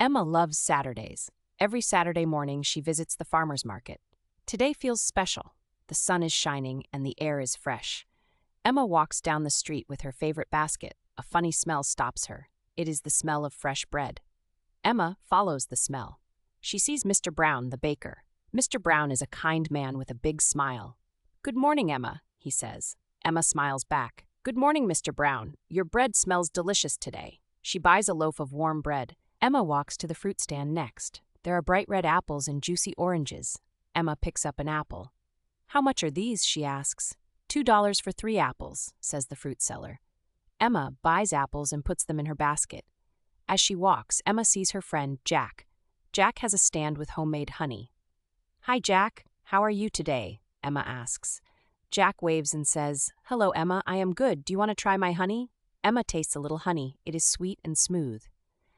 Emma loves Saturdays. Every Saturday morning, she visits the farmer's market. Today feels special. The sun is shining and the air is fresh. Emma walks down the street with her favorite basket. A funny smell stops her. It is the smell of fresh bread. Emma follows the smell. She sees Mr. Brown, the baker. Mr. Brown is a kind man with a big smile. "Good morning, Emma," he says. Emma smiles back. "Good morning, Mr. Brown. Your bread smells delicious today." She buys a loaf of warm bread. Emma walks to the fruit stand next. There are bright red apples and juicy oranges. Emma picks up an apple. "How much are these?" she asks. $2 for 3 apples," says the fruit seller. Emma buys apples and puts them in her basket. As she walks, Emma sees her friend, Jack. Jack has a stand with homemade honey. "Hi, Jack. How are you today?" Emma asks. Jack waves and says, "Hello, Emma. I am good. Do you want to try my honey?" Emma tastes a little honey. It is sweet and smooth.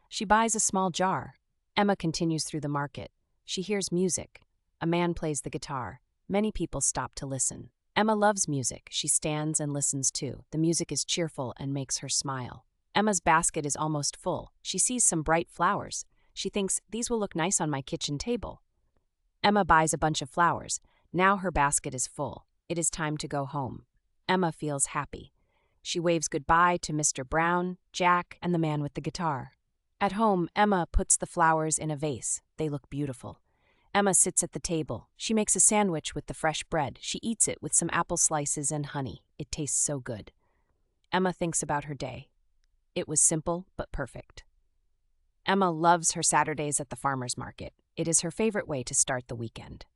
She buys a small jar. Emma continues through the market. She hears music. A man plays the guitar. Many people stop to listen. Emma loves music. She stands and listens too. The music is cheerful and makes her smile. Emma's basket is almost full. She sees some bright flowers. She thinks, "These will look nice on my kitchen table." Emma buys a bunch of flowers. Now her basket is full. It is time to go home. Emma feels happy. She waves goodbye to Mr. Brown, Jack, and the man with the guitar. At home, Emma puts the flowers in a vase. They look beautiful. Emma sits at the table. She makes a sandwich with the fresh bread. She eats it with some apple slices and honey. It tastes so good. Emma thinks about her day. It was simple but perfect. Emma loves her Saturdays at the farmer's market. It is her favorite way to start the weekend.